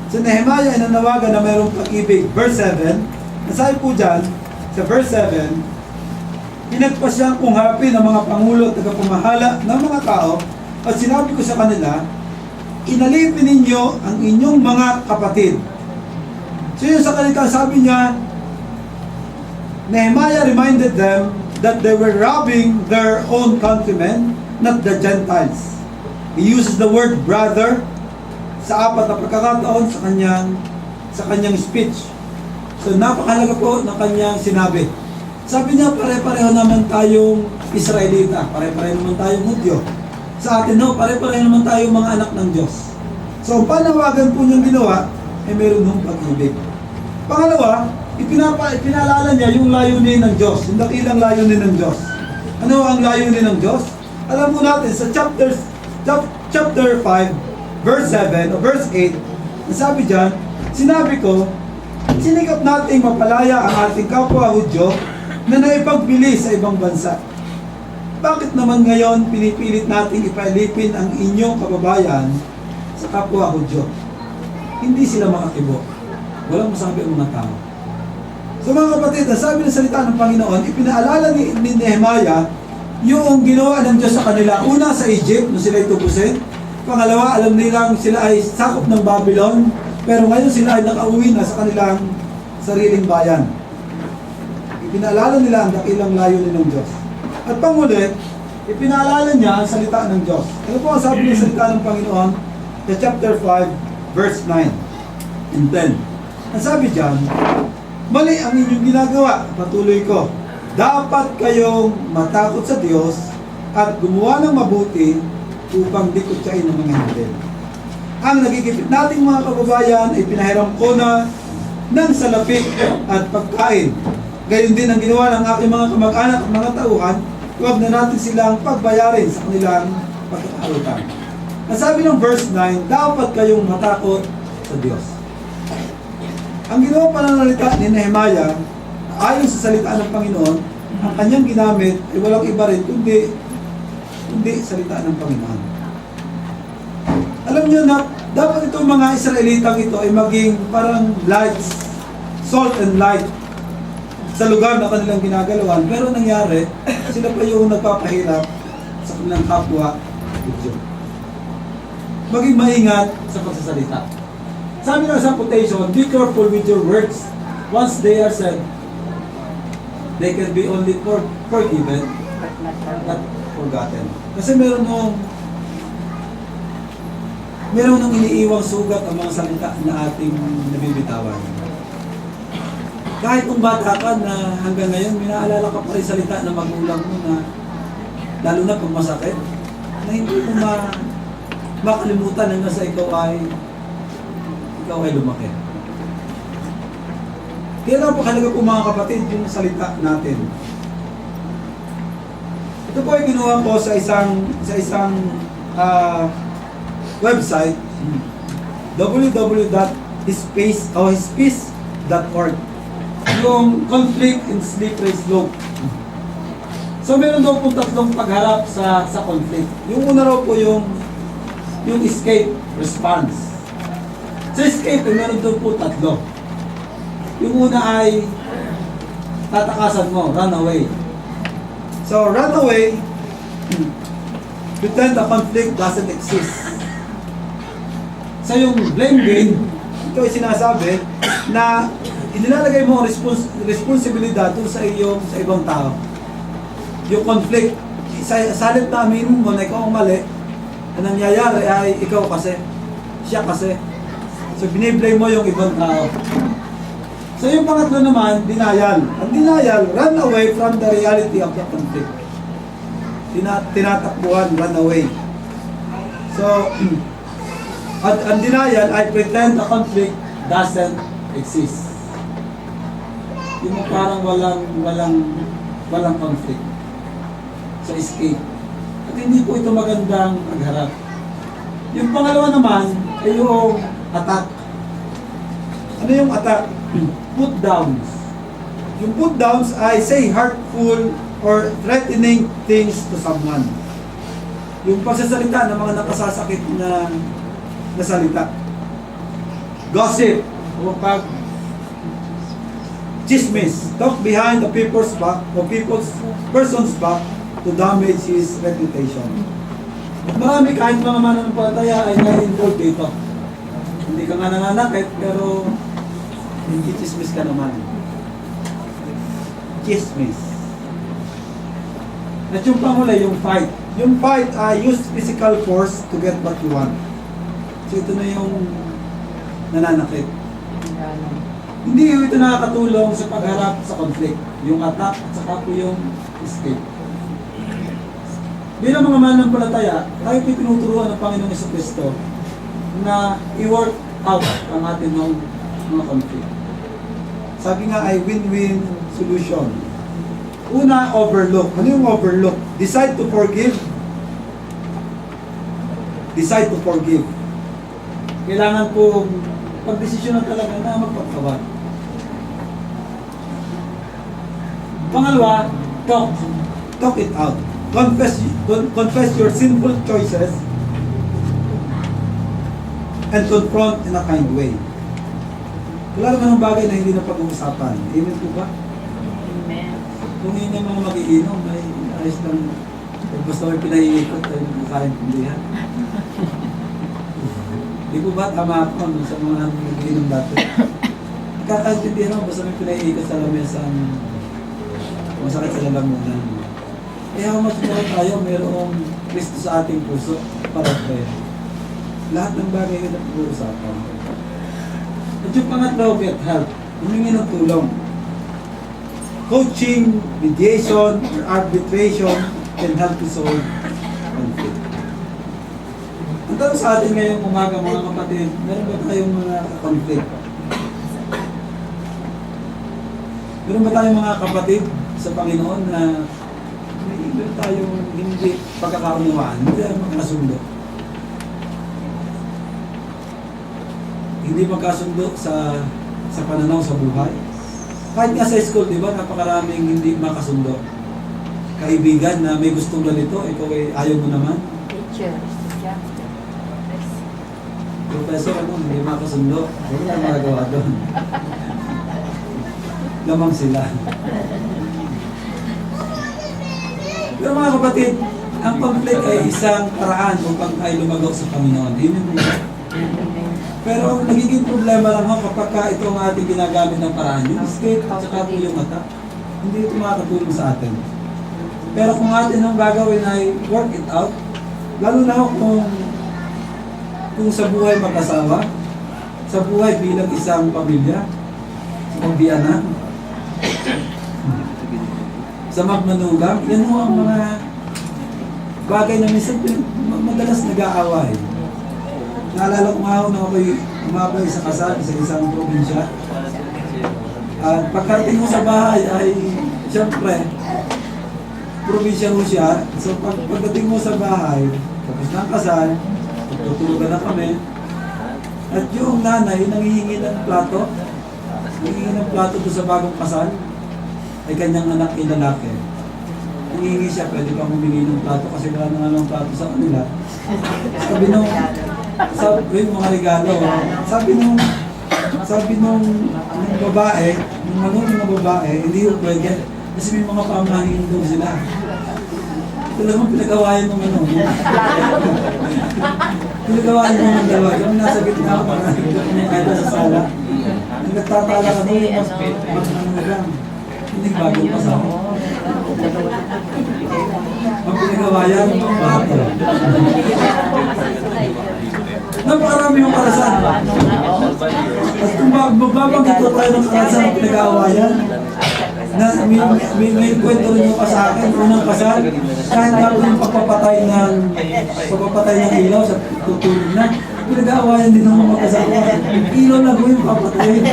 Speaker 2: Si Nehemiah ay nanawagan na mayroong pag-ibig. Verse 7, nasabi po dyan, sa verse 7, pinagpas siyang kunghapi ng mga pangulo at tagapamahala ng mga tao at sinabi ko sa kanila, inalipin ninyo ang inyong mga kapatid. So yun sa kanila, sabi niya, Nehemiah reminded them that they were robbing their own countrymen, not the Gentiles. He uses the word brother sa 4 na pagkakataon sa kanyang speech. So napakahalaga po ng kanyang sinabi. Sabi niya, pare-pareho naman tayong Israelita, pare-pareho naman tayong Hudyo. Sa atin, pare-pareho naman tayong mga anak ng Diyos. So ang panawagan po niyang ginawa ay meron ng pag-ibig. Pangalawa, ipinaalala niya yung layunin ng Diyos, yung dakilang layunin ng Diyos. Ano ang layunin ng Diyos? Alam mo natin, sa chapter 5, verse 7 o verse 8, nasabi dyan, sinabi ko, sinikap nating mapalaya ang ating kapwa Hudyo na naipagbili sa ibang bansa. Bakit naman ngayon pinipilit nating ipailipin ang inyong kababayan sa kapwa Hudyo? Hindi sila makakibo. Walang masabi ang mga tao. So mga kapatid, sabi ng salita ng Panginoon, ipinaalala ni Nehemiah yung ginawa ng Diyos sa kanila. Una sa Egypt, nung sila itubusin. Pangalawa, alam nilang sila ay sakop ng Babylon, pero ngayon sila ay nakauwi na sa kanilang sariling bayan. Ipinaalala nila ang dakilang layunin ng Diyos. At panghuli, ipinaalala niya ang salita ng Diyos. Ano po ang sabi ng salita ng Panginoon sa chapter 5, verse 9 and 10. Ang sabi dyan, mali ang inyong ginagawa, patuloy ko. Dapat kayong matakot sa Diyos at gumawa ng mabuti upang di kutsain ng mga hintil. Ang nagigipit nating mga kababayan ay pinahiram ko na ng salapi at pagkain. Gayon din ang ginawa ng aking mga kamag-anak at mga tauhan, huwag na natin silang pagbayarin sa kanilang pagkakautang. Nasabi ng verse 9, dapat kayong matakot sa Diyos. Ang ginawang pananalita ni Nehemiah, ayon sa salita ng Panginoon, ang kanyang ginamit ay walang iba rin kundi salita ng Panginoon. Alam niyo na, dapat itong mga Israelitang ito ay maging parang lights, salt and light sa lugar na kanilang ginagalawan. Pero nangyari, sila pa yung nagpapahirap sa kanilang kapwa Hudyo. Maging maingat sa pagsasalita. Sabi ng isang quotation, be careful with your words. Once they are said, they can be only forgiven, not forgotten. Kasi meron nung iniiwang sugat ang mga salita na ating nabibitawan. Kahit kung bata ka na hanggang ngayon, minaalala ka pa rin salita ng magulang mo na lalo na pag masakit, na hindi mo makalimutan hanggang sa ikaw ay lumaki. Kaya napakalaga po mga kapatid yung salita natin. Ito po ay ginawa ko sa isang website, www.hispeace.org, yung conflict and slippery slope. So meron daw po tatlong pagharap sa conflict. Yung una raw po yung escape response. Sa escape, meron daw po tatlo. Yung una ay tatakasan mo, run away. So run away, pretend the conflict doesn't exist. So yung blame game, ito ay sinasabi na inilalagay mo ang responsibilidad sa ibang tao. Yung conflict, salit na aminin mo na ikaw ang mali, ang nangyayari ay ikaw kasi, siya kasi. So biniblame mo yung ibang tao. So yung pangatlo naman, denial. Ang denial, run away from the reality of the conflict. Tinatakbuhan, run away. So, ang denial ay pretend the conflict doesn't exist. Yung parang walang conflict. So, escape. At hindi po ito magandang pagharap. Yung pangalawa naman ay yung attack. Ano yung attack? Put downs. Yung put downs ay say hurtful or threatening things to someone. Yung pagsasalita ng mga nakasasakit na salita. Gossip o chismis. Talk behind the person's back to damage his reputation. Marami kahit mga mananampalataya ay na-involved dito. Hindi ka nga nananakit pero hindi chismis ka naman. Chismis. At yung panghuli, yung fight. Yung fight, use physical force to get what you want. So ito na yung nananakit. Hindi ito nakakatulong sa pagharap sa conflict. Yung attack at saka po yung escape. Bilang mga mananampalataya, tayo po tinuturuan ng Panginoong Jesucristo na i-work out ang ating mga conflict. Sabi nga ay win-win solution. Una, overlook. Ano yung overlook? Decide to forgive. Decide to forgive. Kailangan po pagdesisyonan talaga na magpagkawan. Pangalawa, talk. Talk it out. Confess your sinful choices and confront in a kind way. Wala naman ang bagay na hindi na pag-uusapan. Amen po ba?
Speaker 1: Amen.
Speaker 2: Kung yun yung mga mag-iinom, ay ayos lang. Basta may pinaiikot, ay makain kundihan. Di po ba tama ako sa mga mag-iinom dati? Kakaintindihan ako, basta may pinaiikot sa lamesa, masakit sa lalamunan. Kaya kung matutulog tayo, mayroong Kristo sa ating puso para prayer. Lahat ng bagay na pag-uusapan. At yung pangatlo, get help. Humingi ng tulong. Coaching, mediation, or arbitration can help to solve conflict. Ang tanong sa atin ngayong umaga mga kapatid, meron ba tayong mga conflict? Meron ba tayong mga kapatid sa Panginoon na meron tayong hindi pagkakaunawaan, hindi tayo magkasundo? Hindi magkasundo sa pananaw sa buhay. Kahit nga sa school, di ba, napakaraming hindi makasundo. Kaibigan na may gustong ganito, ikaw ay ayaw mo naman.
Speaker 1: Teacher.
Speaker 2: Professor, hindi makasundo. Wala na magagawa doon. Lamang sila. Pero mga kapatid, ang conflict ay isang paraan upang tayo lumagaw sa Panginoon. Amen po. Pero ang nagiging problema lang ho kapag ito ang ating ginagamit ng paraan, yung escape at saka po yung mata, hindi ito makakatulong sa atin. Pero kung atin ang gagawin ay work it out, lalo na ho kung sa buhay mag-asawa, sa buhay bilang isang pamilya, sa pagbiyanan, sa magmanugang, yan ho ang mga bagay na minsan madalas nag-aaway. Naalala ko nga ho na ako'y umabay sa kasal sa isang probinsya. At pagkarating ko sa bahay ay, siyempre, probinsya ko siya. So pagdating mo sa bahay, tapos ng kasal, tutulugan na kami. At yung nanay, nangihingi ng plato. Nangihingi ng plato doon sa bagong kasal. Ay kanyang anak ay lalaki. Nangihingi siya, pwede kang humingi ng plato kasi wala na nga ng plato sa kanila. Sabi yung mga regalo. Sabi nung babae, nung manunong na babae, hindi yung pwede. Kasi may mga pamahiin daw sila. Ito naman pinag-awayan ng ano. Pinag-awayan mo ng dalawa. Kami nasa gitna ako para nakita sa sala. Nagtatala kami mag-anugang. Hindi bagong pasama. Ang pinag-awayan ng mga bata. Napakarami yung karasan. At kung magbabanggit ko tayo ng karasan ng pinag-awayan, na may kwento rin yung sa akin, unang kasal, kahit nga po yung pagpapatay ng ilaw sa tutulog na, pinag-aawayan din ng mga kasawa. Ilaw na po yung papatay.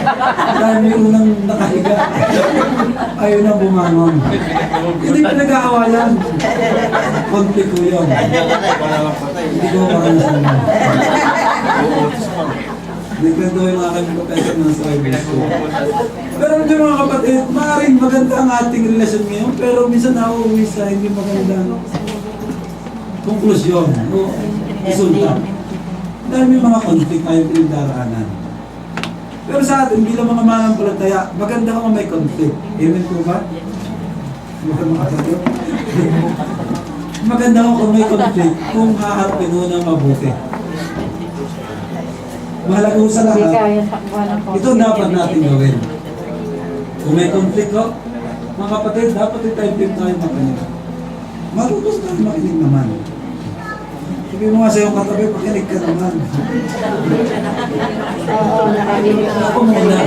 Speaker 2: Dahil may unang nakahiga. Ayaw na bumangon. Hindi pinag-aawayan. Konflikt ko yun. Hindi ko makarasan yun. Nagkwento yung aking professor ng service ko. Pero medyo mga kapatid, maaaring maganda ang ating relasyon ngayon, pero minsan nauuwi sa hindi magandang konklusyon o resulta. Dahil may mga conflict na yung pinagdaraanan. Pero sa atin, bilang mga manampalataya, maganda kung may conflict. Amen po ba? Maganda kung may conflict kung haharapin mo na mabuti. Mahalaga ko sa lahat, ito dapat natin gawin. Kung may conflict ko, mga kapatid, dapat i-time tayo makinig. Marutos tayo makinig naman. Sabi mo nga sa iyong katabi, makinig ka naman. Ako muna.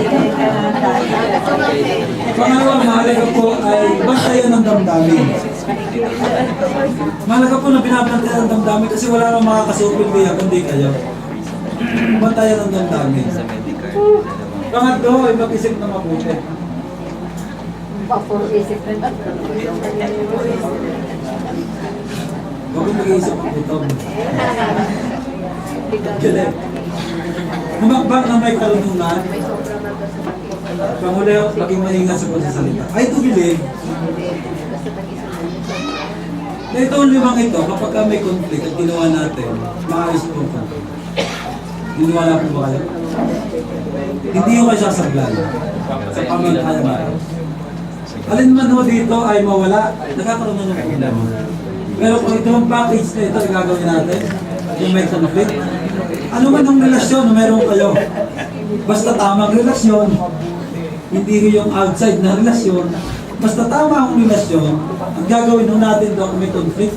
Speaker 2: Pangalawa, mahalaga po ay bantayan ng damdamin. Mahalaga po na binabantayan ng damdamin kasi wala nang makakasupil niya kundi kayo. Bantayan ng damdamin. Pangatlo ay mag-isip na mabuti.
Speaker 1: Papur-isip na.
Speaker 2: Huwag mong mag-iisip ang gutom. Galing. Humakbang na may karunungan. Panghuli, maging maingat sa pagsasalita. I do believe na itong limang ito, kapag may conflict at ginawa natin, maayos po ang conflict. Niniwala po ba kayo? Hindi ko kayo sasablay sa pamangkaya natin. Alin man ho dito ay mawala, nagkakaroon na ng problema. Pero kung itong package na ito na gagawin natin, yung may conflict, ano man ang relasyon na meron kayo, basta tamang relasyon, hindi yung outside na relasyon, basta tama ang relasyon, ang gagawin ho natin doon kung may conflict,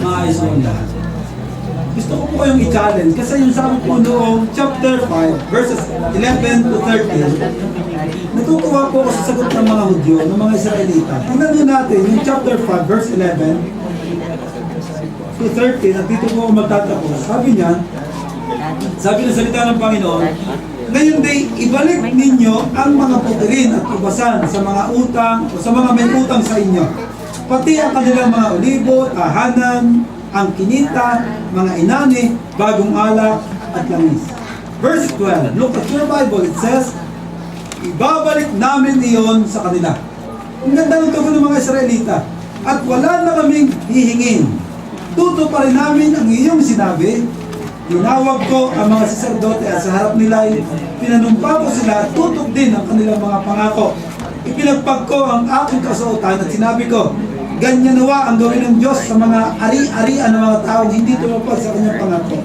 Speaker 2: maayos ho ang lahat. gusto ko po kayong i-challenge kasi yung sabi po noong chapter 5, verses 11 to 13, natutuwa po ako sa sagot ng mga Hudyo, ng mga Israelita. Tingnan nyo natin, yung chapter 5, verse 11 to 13, at dito po ako magtatapos. Sabi ng salita ng Panginoon, ngayon day, ibalik ninyo ang mga putirin at ubasan sa mga utang o sa mga may utang sa inyo. Pati ang kanilang mga olibo, tahanan, ang kinita, mga inani, bagong alak at langis. Verse 12, look at your Bible, it says, ibabalik namin iyon sa kanila. Ang ganda ng tugon ng mga Israelita. At wala na kaming hihingin. Tuto pa rin namin ang iyong sinabi. Tinawag ko ang mga saserdote at sa harap nila ay pinanumpa ko sila at tutok din ang kanilang mga pangako. Ipinagpag ko ang aking kasuotan at sinabi ko, ganyan nawa ang gawin ng Diyos sa mga ari-arian ng mga taong hindi tumupad sa kanyang pangako.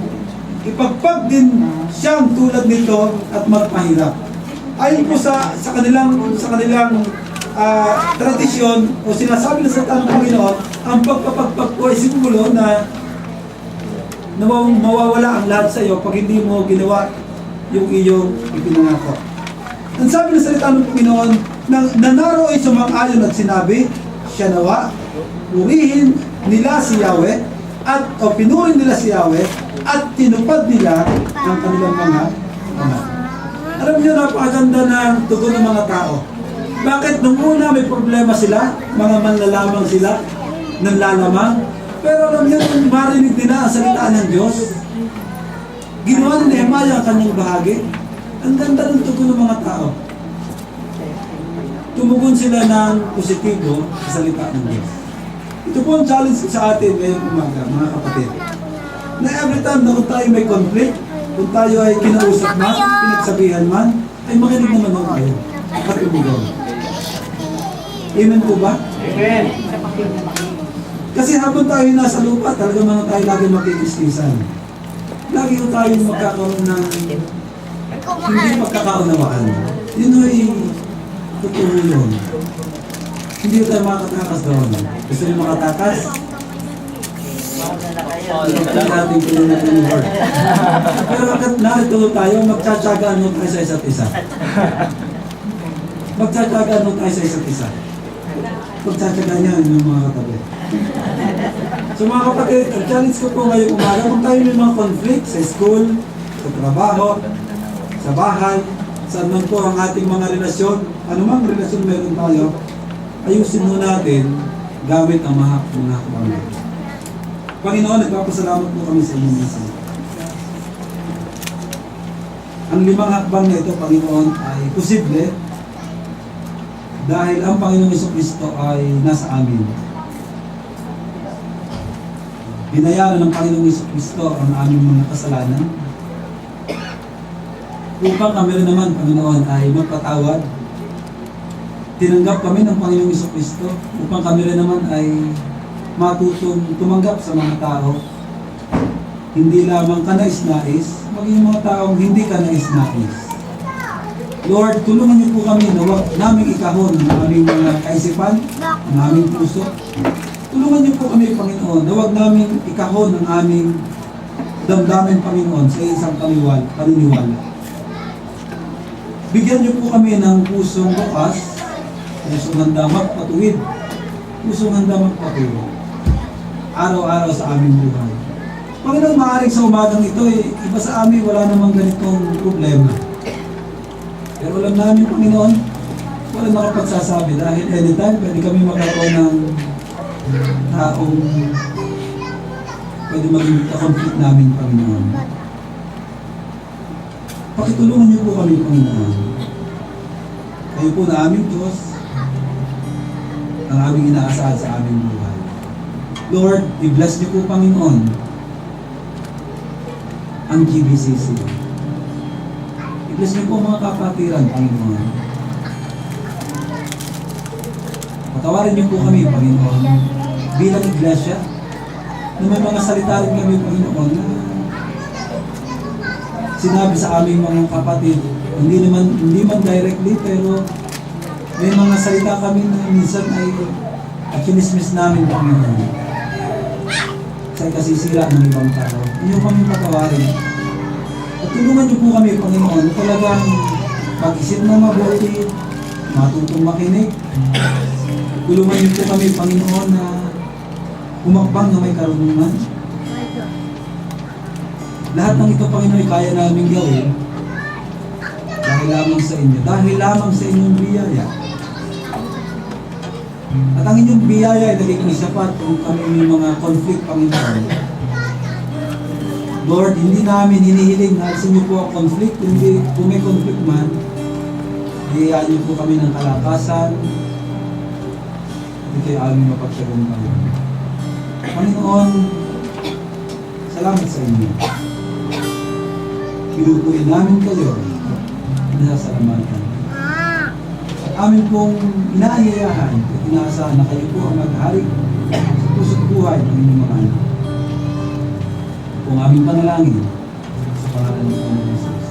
Speaker 2: Ipagpag din siyang tulad nito at magpahirap. Ayon po sa kanilang tradisyon o sinasabi na sa tanong ng Panginoon, ang pagpapagpag po ay simbolo na mawawala ang lahat sa iyo pag hindi mo ginawa yung iyong ipinangako. Ang sabi ng salita ng Panginoon, na naro ay sumang-ayon at sinabi, siya nawa, purihin nila si Yahweh, pinurin nila si Yahweh, at tinupad nila ang kanilang mga pangako. Alam niyo, napakaganda ng tugon ng mga tao. Bakit nung una may problema sila, mga manlalamang sila, nanlalamang, pero alam niyo, nung marinig nila ang salita ng Diyos, ginawa ni Nehemiah ang kanyang bahagi. Ang ganda ng tugon ng mga tao. Tumugon sila ng positibo sa salita ng Diyos. Ito po ang challenge sa atin ngayong umaga, mga kapatid. Na every time na kung tayo may conflict, kung tayo ay kinausap man, pinagsabihan man, ay makinig naman ako kayo. At tumugon. Amen po ba?
Speaker 1: Amen.
Speaker 2: Kasi habang tayo nasa lupa, talaga mga tayo lagi makikiskisan. Lagi ko tayo magkakaroon ng hindi pagkakaunawaan. Yun ay totoo yun. Hindi tayo makatakas doon. Gusto niyo makatakas? Ito natin pinunod ng Lord. Pero bakit narito tayo, magtsatsagaan mo tayo sa isa't isa. Magtsatsagaan mo tayo sa isa't isa. Magtsatsagaan niya yung mga katabi. So mga kapatid, ang challenge ko po ngayong umaga, kung tayo may mga conflict sa school, sa trabaho, sa bahay, saan man po ang ating mga relasyon, anumang relasyon meron tayo, ayusin mo natin gamit ang mga hakbang. Panginoon, nagpapasalamat po kami sa inyong misa. Ang 5 hakbang na ito, Panginoon, ay posible dahil ang Panginoong Jesucristo ay nasa amin. Binayaran ng Panginoong Jesucristo ang aming mga kasalanan upang kami rin naman, Panginoon, ay magpatawad. Tinanggap kami ng Panginoong Jesucristo upang kami rin naman ay matutong tumanggap sa mga tao. Hindi lamang kanais-nais, maging mga taong hindi kanais-nais. Lord, tulungan niyo po kami na huwag naming ikahon ang aming mga kaisipan, ang aming puso. Tulungan niyo po kami, Panginoon, na huwag naming ikahon ang aming damdamin, Panginoon, sa isang paniniwala. Bigyan niyo po kami ng pusong bukas, pusong handa magpatuwid, pusong handa magpatuloy. Araw-araw sa aming buhay. Panginoon, maaaring sa umagang ito, iba sa amin wala namang ganitong problema. Pero alam namin, Panginoon, wala nakapagsasabi dahil anytime pwede kami magkaroon ng taong pwede maging conflict namin, Panginoon. Pakitulungan niyo po kami, Panginoon. Kayo po na aming Diyos, ang aming inaasahan sa aming buhay. Lord, i-bless niyo po, Panginoon, ang GBCC. I-bless niyo po mga kapatiran, Panginoon. Patawarin niyo po kami, Panginoon, bilang iglesia, na may mga salita rin kami, Panginoon, na sinabi sa aming mga kapatid, hindi man directly, pero may mga salita kami na minsan ay kinismis namin, Panginoon. sa ikasisira ng ibang tao. Inyo kami patawarin. At tulungan niyo po kami, Panginoon, talagang mag-isip na mabuti, matutong makinig. Tulungan niyo po kami, Panginoon, na humakbang na may karunungan. Lahat ng ito, Panginoon, ay kaya namin gawin dahil lamang sa inyo. Dahil lamang sa inyong biyaya. At ang inyong biyaya ay naging sapat kung kami may mga conflict, Panginoon. Lord, hindi namin hinihiling na alisin niyo po ang conflict. Hindi, kung may conflict man, hiyayaan niyo po kami ng kalakasan. Hindi kayo aming mapagtagumpayan. Panginoon, salamat sa inyo. Pinupuin namin kayo at inasalamatan. At amin pong inaayayahan at inaasahan na kayo po ang maghari sa puso't buhay ng inyong mga anak. Kung aming panalangin sa pangalan ng Panginoon Jesus.